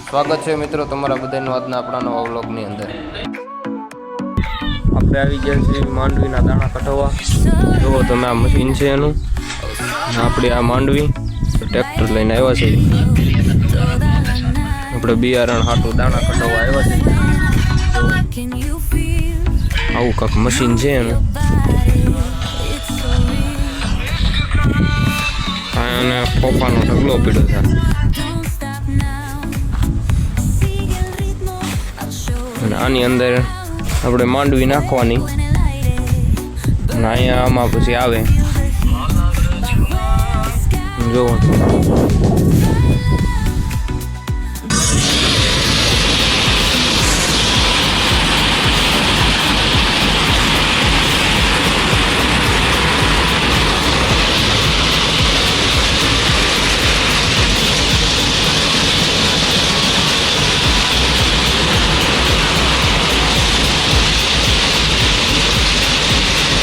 સ્વાગત છે મિત્રો તમારા બધાનું આજના આપણા નવા વ્લોગની અંદર. આપણે આવી ગયા છીએ માંડવીના દાણા કઢાવવા. જુઓ તમે આ મશીન છે એનું, આપણે આ માંડવી ટ્રેક્ટર લઈને આવ્યા છે. આપણે બિયારણ હાટું દાણા કઢાવવા આવ્યા છે. આવું કાંક મશીન છે એનું. અને ફોફાનો ઢગલો પીડ્યો છે. અને આની અંદર આપણે માંડવી નાખવાની અને અહીંયા આમાં પછી આવે. જો